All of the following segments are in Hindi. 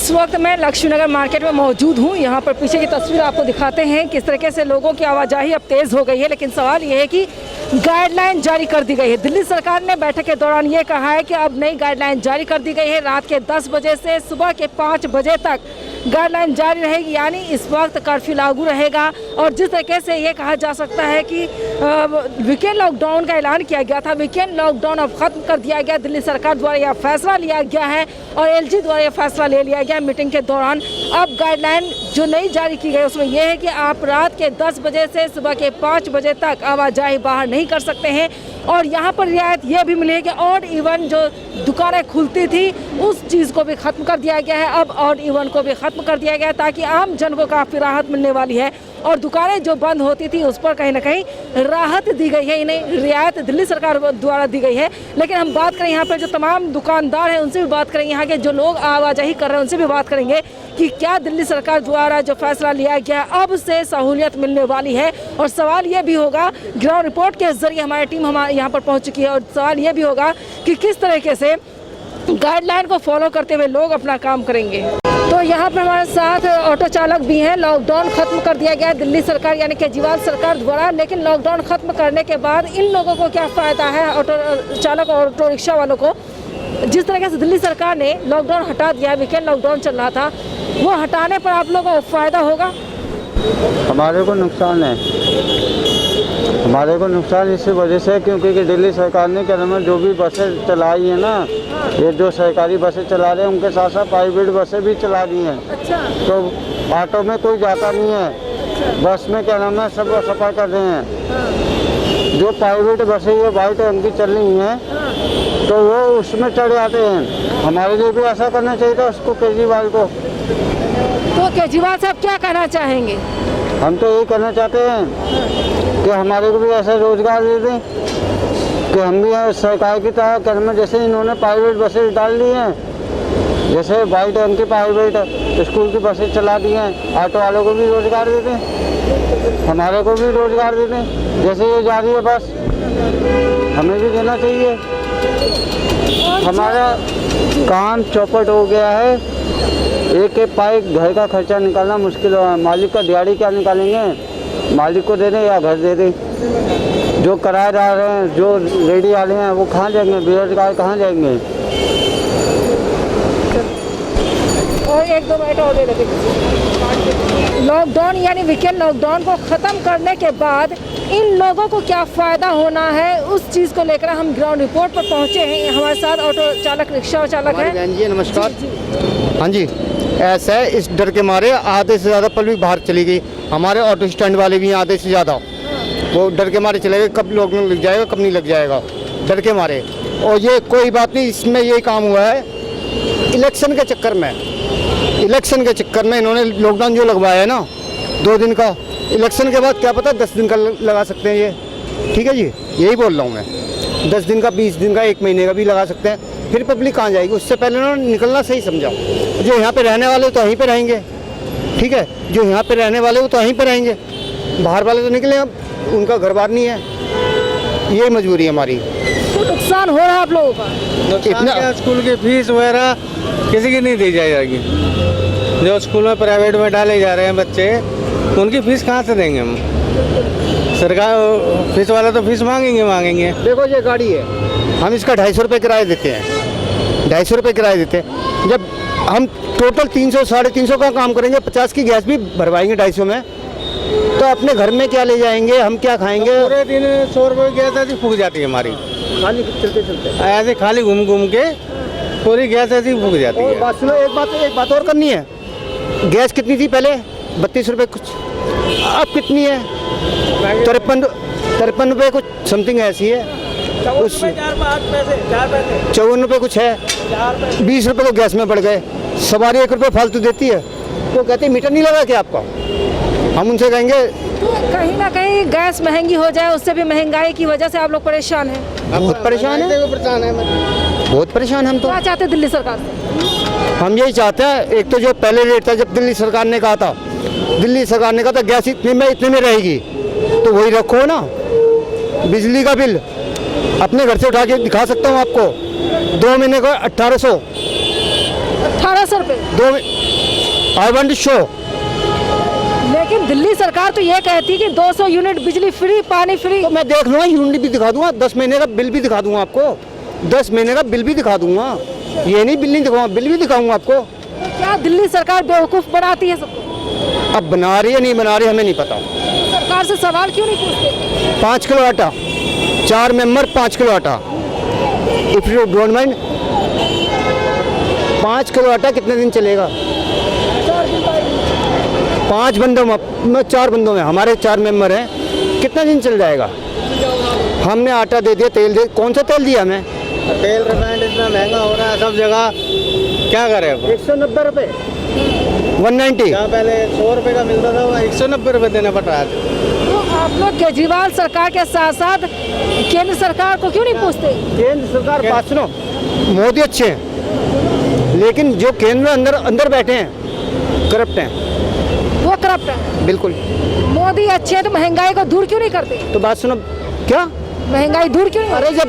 इस वक्त मैं लक्ष्मीनगर मार्केट में मौजूद हूँ। यहाँ पर पीछे की तस्वीर आपको दिखाते हैं किस तरीके से लोगों की आवाजाही अब तेज़ हो गई है। लेकिन सवाल ये है कि गाइडलाइन जारी कर दी गई है। दिल्ली सरकार ने बैठक के दौरान ये कहा है कि अब नई गाइडलाइन जारी कर दी गई है। रात के 10 बजे से सुबह के 5 बजे तक गाइडलाइन जारी रहेगी, यानी इस वक्त कर्फ्यू लागू रहेगा। और जिस तरीके से ये कहा जा सकता है कि वीकेंड लॉकडाउन का ऐलान किया गया था, वीकेंड लॉकडाउन अब खत्म कर दिया गया। दिल्ली सरकार द्वारा यह फैसला लिया गया है और एलजी द्वारा यह फैसला ले लिया गया मीटिंग के दौरान। अब गाइडलाइन जो नई जारी की गई उसमें यह है कि आप रात के 10 बजे से सुबह के 5 बजे तक आवाजाही बाहर नहीं कर सकते हैं। और यहाँ पर रियायत यह भी मिली है कि ऑड इवन जो दुकानें खुलती थी उस चीज़ को भी ख़त्म कर दिया गया है। अब ऑड इवन को भी ख़त्म कर दिया गया है ताकि आम जन को काफ़ी राहत मिलने वाली है। और दुकानें जो बंद होती थी उस पर कहीं ना कहीं राहत दी गई है, इन्हें रियायत दिल्ली सरकार द्वारा दी गई है। लेकिन हम बात करें यहाँ पर जो तमाम दुकानदार हैं उनसे भी बात करेंगे, यहाँ के जो लोग आवाजाही कर रहे हैं उनसे भी बात करेंगे कि क्या दिल्ली सरकार द्वारा जो फैसला लिया गया अब से सहूलियत मिलने वाली है। और सवाल ये भी होगा, ग्राउंड रिपोर्ट के जरिए हमारी टीम हमारे यहाँ पर पहुँच चुकी है, और सवाल ये भी होगा कि किस तरीके से गाइडलाइन को फॉलो करते हुए लोग अपना काम करेंगे। तो यहाँ पर हमारे साथ ऑटो चालक भी हैं। लॉकडाउन खत्म कर दिया गया है दिल्ली सरकार यानी केजरीवाल सरकार द्वारा, लेकिन लॉकडाउन खत्म करने के बाद इन लोगों को क्या फ़ायदा है, ऑटो चालक और ऑटो रिक्शा वालों को? जिस तरीके से दिल्ली सरकार ने लॉकडाउन हटा दिया, वीकेंड लॉकडाउन चल रहा था, वो हटाने पर आप लोगों को फ़ायदा होगा? हमारे को नुकसान है, हमारे को नुकसान इसी वजह से क्योंकि दिल्ली सरकार ने क्या नाम है जो भी बसें चलाई है ना, ये जो सरकारी बसें चला रहे हैं उनके साथ साथ प्राइवेट बसें भी चला रही हैं। अच्छा। तो ऑटो में कोई जाता नहीं है, बस में क्या नाम है सब सफर कर रहे हैं। जो प्राइवेट बसें ये वाइट रंग की चल रही हैं तो वो उसमें चढ़ जाते हैं। हमारे लिए भी ऐसा करना चाहिए था उसको, केजरीवाल को। तो केजरीवाल साहब क्या कहना चाहेंगे? हम तो यही करना चाहते हैं कि हमारे को भी ऐसा रोजगार दे दें कि हम भी सरकार की तरह कर्म में, जैसे इन्होंने प्राइवेट बसें डाल दी हैं, जैसे वाइट रंग की प्राइवेट स्कूल की बसें चला दी हैं, ऑटो वालों को भी रोजगार दे दें, हमारे को भी रोजगार दे दें। जैसे ये जा रही है बस, हमें भी देना चाहिए। हमारा काम चौपट हो गया है, एक एक पाई घर का खर्चा निकालना मुश्किल है। मालिक का दिहाड़ी क्या निकालेंगे, मालिक को दे दें या घर दे दें। जो किराएदार हैं, जो रेडी वाले हैं, वो कहाँ जाएंगे, बेरोजगार कहाँ जाएंगे? और एक दो मिनट और दे देते। लॉकडाउन यानी वीकेंड लॉकडाउन को ख़त्म करने के बाद इन लोगों को क्या फ़ायदा होना है, उस चीज़ को लेकर हम ग्राउंड रिपोर्ट पर पहुँचे हैं। हमारे साथ ऑटो चालक, रिक्शा चालक हैं। जी नमस्कार। हाँ जी, ऐसा है, इस डर के मारे आधे से ज़्यादा पब्लिक बाहर चली गई। हमारे ऑटो स्टैंड वाले भी आधे से ज़्यादा वो डर के मारे चले गए, कब लोग लग जाएगा कब नहीं लग जाएगा, डर के मारे। और ये कोई बात नहीं, इसमें ये काम हुआ है इलेक्शन के चक्कर में। इलेक्शन के चक्कर में इन्होंने लॉकडाउन जो लगवाया है ना 2 दिन का, इलेक्शन के बाद क्या पता 10 दिन का लगा सकते हैं ये। ठीक है जी, यही बोल रहा हूँ मैं, 10 दिन का, 20 दिन का, 1 महीने का भी लगा सकते हैं। फिर पब्लिक कहाँ जाएगी? उससे पहले उन्होंने निकलना सही समझा। जो यहाँ पे रहने वाले तो वहीं पे रहेंगे, ठीक है, जो यहाँ पे रहने वाले वो तो वहीं पे रहेंगे, बाहर वाले तो निकले, अब उनका घर बार नहीं है, यही मजबूरी है हमारी। तो नुकसान हो रहा है आप लोगों का? इतना स्कूल की फीस वगैरह किसी की नहीं दी जाएगी। जो स्कूल में प्राइवेट में डाले जा रहे हैं बच्चे, उनकी फीस कहाँ से देंगे हम? सरकार फीस वाला तो फीस मांगेंगे। देखो ये गाड़ी है, हम इसका 250 रुपये किराया देते हैं, 250 रुपये किराया देते हैं। जब हम टोटल 300 साढ़े 300 का काम करेंगे, 50 की गैस भी भरवाएंगे 250 में, तो अपने घर में क्या ले जाएंगे, हम क्या खाएंगे? पूरे दिन 100 रुपये की गैस ऐसी फूक जाती है हमारी, खाली चलते चलते ऐसे खाली घूम के पूरी गैस ऐसी फूक जाती है। बात सुनो, एक बात और करनी है। गैस कितनी थी पहले? 32 रुपये कुछ, अब कितनी है? 53 रुपये कुछ समथिंग ऐसी है। 54 रुपये कुछ है, 20 रुपये तो गैस में बढ़ गए। सवारी 1 रुपये फालतू देती है, तो कहते मीटर नहीं लगा क्या आपका? हम उनसे कहेंगे तो कहीं ना कहीं गैस महंगी हो जाए, उससे भी महंगाई की वजह से आप लोग परेशान हैं। बहुत परेशान है, बहुत परेशान। हम तो क्या चाहते हैं दिल्ली सरकार से? हम यही चाहते हैं, एक तो जो पहले रेट था, जब दिल्ली सरकार ने कहा था गैस इतने में रहेगी, तो वही रखो ना। बिजली का बिल अपने घर से उठा के दिखा सकता हूँ आपको, 2 महीने का 1800, 1800 रुपए। दो आई वांट टू शो। लेकिन दिल्ली सरकार तो ये कहती है कि 200 यूनिट बिजली फ्री, पानी फ्री। तो मैं देख लूँगा, यूनिट भी दिखा दूंगा, 10 महीने का बिल भी दिखा दूंगा आपको, 10 महीने का बिल भी दिखा दूंगा। ये नहीं बिल नहीं दिखाऊंगा, बिल भी दिखाऊंगा आपको। तो क्या दिल्ली सरकार बेवकूफ़ बनाती है सबको? अब बना रही है नहीं बना रही हमें नहीं पता। सरकार से सवाल क्यों नहीं पूछते? 5 किलो आटा, 4 मेंबर 5 किलो आटा। If you don't mind, 5 kilo आटा कितने दिन चलेगा? 5 बंदों में 4 बंदों में हमारे 4 मेंबर हैं, कितना दिन चल जाएगा? हमने आटा दे दिया, तेल दे, कौन सा तेल दिया हमें? तेल रिफाइंड इतना महंगा हो रहा है सब जगह, क्या करें अब? 190 रुपये, 190। जहाँ पहले 100 रुपये का मिलता था वहाँ 190 रुपये देना पड़ रहा है। तो आप लोग केजरीवाल सरकार के साथ साथ केंद्र सरकार को क्यों नहीं पूछते? केंद्र सरकार, बात सुनो, मोदी अच्छे हैं, लेकिन जो केंद्र में अंदर अंदर बैठे हैं करप्ट हैं। वो करप्ट है। बिल्कुल। मोदी अच्छे हैं तो महंगाई को दूर क्यों नहीं करते? तो बात सुनो, क्या महंगाई दूर क्यों नहीं? अरे जब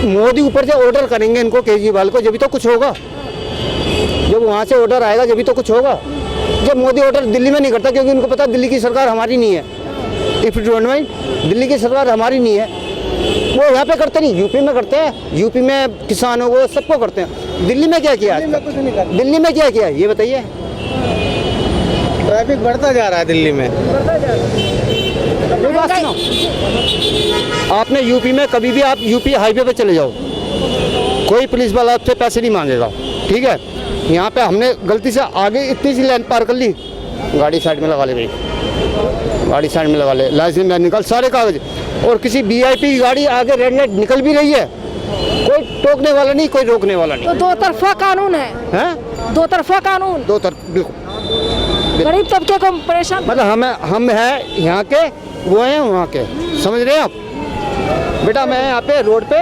मोदी ऊपर से ऑर्डर करेंगे इनको, केजरीवाल को, जब तो कुछ होगा। जब वहाँ से ऑर्डर आएगा जब तो कुछ होगा। जब मोदी ऑर्डर दिल्ली में नहीं करता, क्योंकि उनको पता दिल्ली की सरकार हमारी नहीं है। If you don't mind, Delhi की सरकार हमारी नहीं है, वो यहाँ पे करते नहीं, यूपी में करते हैं। यूपी में किसानों को सबको करते हैं। दिल्ली में क्या किया? दिल्ली में क्या किया ये बताइए। ट्रैफिक बढ़ता जा रहा है दिल्ली में। मेरी बात सुनो, आपने यूपी में कभी भी आप यूपी हाईवे पे चले जाओ, कोई पुलिस वाला आपसे पैसे नहीं मांगेगा, ठीक है। यहाँ पे हमने गलती से आगे इतनी सी लाइन पार कर ली, गाड़ी साइड में लगा ले भाई, गाड़ी साइड में लगा ले, लाइसेंस में निकाल सारे कागज। और किसी वीआईपी की गाड़ी आगे रेड लाइट निकल भी रही है, कोई टोकने वाला नहीं, कोई रोकने वाला नहीं। तो दो तरफा कानून है, हैं? दो तरफा कानून। दो तरफ, बिल्कुल। गरीब तबके को परेशान। मतलब हम हैं यहाँ के, वो हैं वहाँ के, समझ रहे हैं आप? बेटा मैं यहाँ पे रोड पे,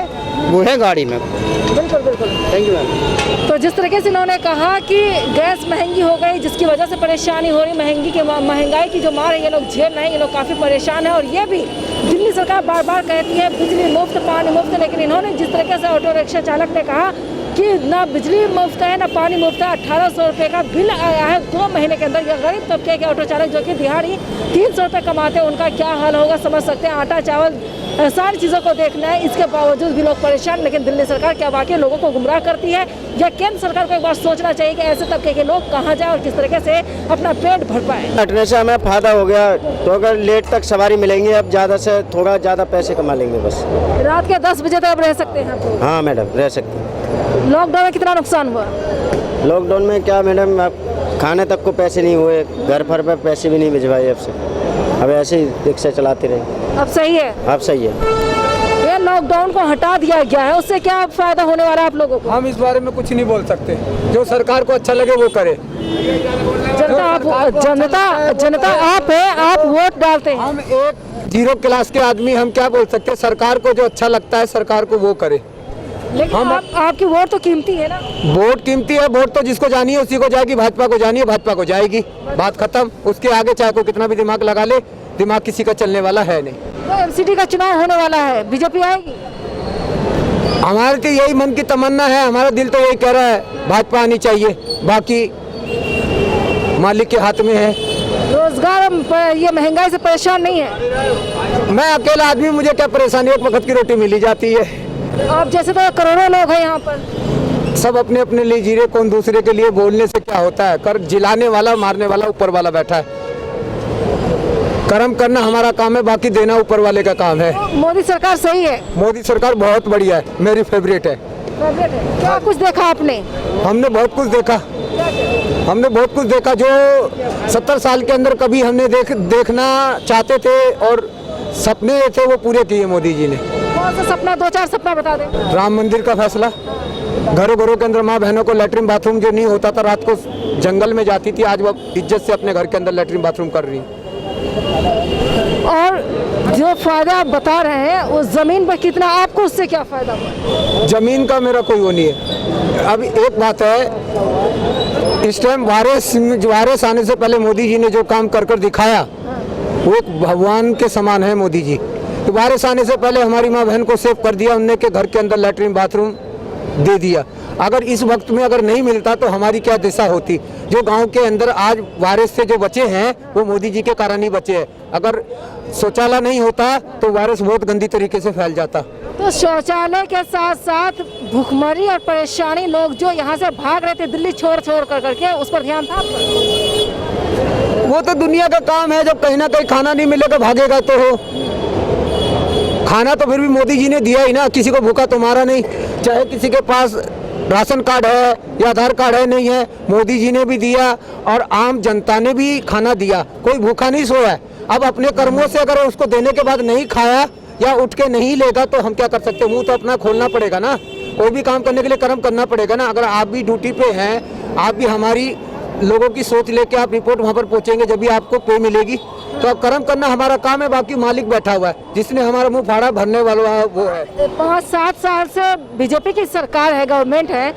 वो है गाड़ी में। बिल्कुल बिल्कुल। Thank you ma'am. तो जिस तरीके से इन्होंने कहा कि गैस महंगी हो गई, जिसकी वजह से परेशानी हो रही, महंगाई की जो मार है ये लोग झेल रहे हैं, ये लोग काफ़ी परेशान हैं। और ये भी दिल्ली सरकार बार बार कहती है बिजली मुफ्त, पानी मुफ्त, लेकिन इन्होंने जिस तरीके से ऑटो रिक्शा चालक ने कहा कि ना बिजली मुफ्त है ना पानी मुफ्त है, 1800 रुपये का बिल आया है 2 महीने के अंदर। ये गरीब तबके के ऑटो चालक जो कि दिहाड़ी 300 रुपये कमाते हैं, उनका क्या हाल होगा समझ सकते हैं। आटा चावल सारी चीज़ों को देखना है, इसके बावजूद भी लोग परेशान। लेकिन दिल्ली सरकार क्या वाकई लोगों को गुमराह करती है, या केंद्र सरकार को एक बार सोचना चाहिए कि ऐसे तबके के लोग कहाँ जाए और किस तरीके से अपना पेट भर पाए। हटने से हमें फ़ायदा हो गया, तो अगर लेट तक सवारी मिलेंगी, अब ज़्यादा से थोड़ा ज़्यादा पैसे कमा लेंगे बस। रात के 10 बजे तक अब रह सकते हैं तो? हाँ मैडम, रह सकते हैं। लॉकडाउन में कितना नुकसान हुआ? लॉकडाउन में क्या मैडम, अब खाने तक को पैसे नहीं हुए, घर पर पैसे भी नहीं भिजवाए अब से, अब ऐसे ही रिक्शा चलाते रहे। अब सही है? अब सही है। ये लॉकडाउन को हटा दिया गया है, उससे क्या फायदा होने वाला है आप लोगों को? हम इस बारे में कुछ नहीं बोल सकते, जो सरकार को अच्छा लगे वो करे। जनता आप है, आप वोट डालते हैं। हम एक 0 क्लास के आदमी, हम क्या बोल सकते हैं? सरकार को जो अच्छा लगता है सरकार को वो करे। लेकिन आपकी वोट तो कीमती है ना? वोट कीमती है, वोट तो जिसको जानी है उसी को जाएगी। भाजपा को जानी है, भाजपा को जाएगी, बात खत्म। उसके आगे चाहे को कितना भी दिमाग लगा ले, दिमाग किसी का चलने वाला है नहीं। तो एमसीडी का चुनाव होने वाला है, बीजेपी आएगी? हमारे तो यही मन की तमन्ना है, हमारा दिल तो यही कह रहा है भाजपा आनी चाहिए, बाकी मालिक के हाथ में है। रोजगार ये महंगाई से परेशान नहीं है? मैं अकेला आदमी, मुझे क्या परेशानी, एक वक्त की रोटी मिली जाती है। आप जैसे तो करोड़ों लोग हैं यहाँ पर। सब अपने अपने लिए जी रहे, कौन दूसरे के लिए बोलने से क्या होता है? कर जिलाने वाला मारने वाला ऊपर वाला बैठा है। कर्म करना हमारा काम है, बाकी देना ऊपर वाले का काम है। तो मोदी सरकार सही है? मोदी सरकार बहुत बढ़िया है, मेरी फेवरेट है। क्या कुछ देखा आपने? हमने बहुत कुछ देखा, हमने बहुत कुछ देखा जो 70 साल के अंदर कभी हमने देखना चाहते थे और सपने थे, वो पूरे किए मोदी जी ने। कौन सा सपना? 2-4 सपना बता दें। राम मंदिर का फैसला, घरों घरों के अंदर माँ बहनों को लेटरिन बाथरूम जो नहीं होता था, रात को जंगल में जाती थी, आज वो इज्जत से अपने घर के अंदर लेटरिन बाथरूम कर रही। और जो फायदा आप बता रहे हैं, उस जमीन पर कितना आपको उससे क्या फायदा हुआ? जमीन का मेरा कोई वो नहीं है। अब एक बात है, इस टाइम वारिस आने से पहले मोदी जी ने जो काम कर दिखाया, वो एक भगवान के समान है मोदी जी। तो वारिस आने से पहले हमारी माँ बहन को सेव कर दिया, उनने के घर के अंदर लेटरिन बाथरूम दे दिया। अगर इस वक्त में अगर नहीं मिलता तो हमारी क्या दिशा होती। जो गांव के अंदर आज वायरस से जो बचे हैं वो मोदी जी के कारण ही बचे हैं। अगर शौचालय नहीं होता तो वायरस बहुत गंदी तरीके से फैल जाता। तो शौचालय के साथ साथ भूखमरी और परेशानी, लोग जो यहाँ से भाग रहे थे दिल्ली छोड़ छोड़ कर करके, उस पर ध्यान था आपका? वो तो दुनिया का काम है, जब कहीं ना कहीं खाना नहीं मिलेगा भागेगा तो हो। खाना तो फिर भी मोदी जी ने दिया ही ना, किसी को भूखा तो मारा नहीं। चाहे किसी के पास राशन कार्ड है या आधार कार्ड है नहीं है, मोदी जी ने भी दिया और आम जनता ने भी खाना दिया, कोई भूखा नहीं सोया है। अब अपने कर्मों से अगर उसको देने के बाद नहीं खाया या उठ के नहीं लेगा तो हम क्या कर सकते हैं? मुंह तो अपना खोलना पड़ेगा ना, कोई भी काम करने के लिए कर्म करना पड़ेगा ना। अगर आप भी ड्यूटी पे हैं, आप भी हमारी लोगों की सोच लेके आप रिपोर्ट वहाँ पर पहुँचेंगे, जब भी आपको पे मिलेगी। तो अब कर्म करना हमारा काम है, बाकी मालिक बैठा हुआ है जिसने हमारा मुंह फाड़ा भरने वाला वो है। 5-7 साल से बीजेपी की सरकार है, गवर्नमेंट है,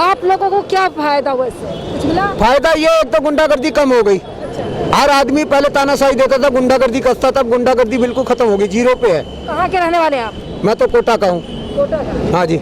आप लोगों को क्या फायदा हुआ इससे? कुछ मिला? फायदा ये, एक तो गुंडागर्दी कम हो गई। हर आदमी पहले तानाशाही देता था, गुंडागर्दी कसता था, गुंडागर्दी बिल्कुल खत्म हो गई, जीरो पे है। कहाँ के रहने वाले हैं आप? मैं तो कोटा का हूँ। कोटा का। हाँ जी।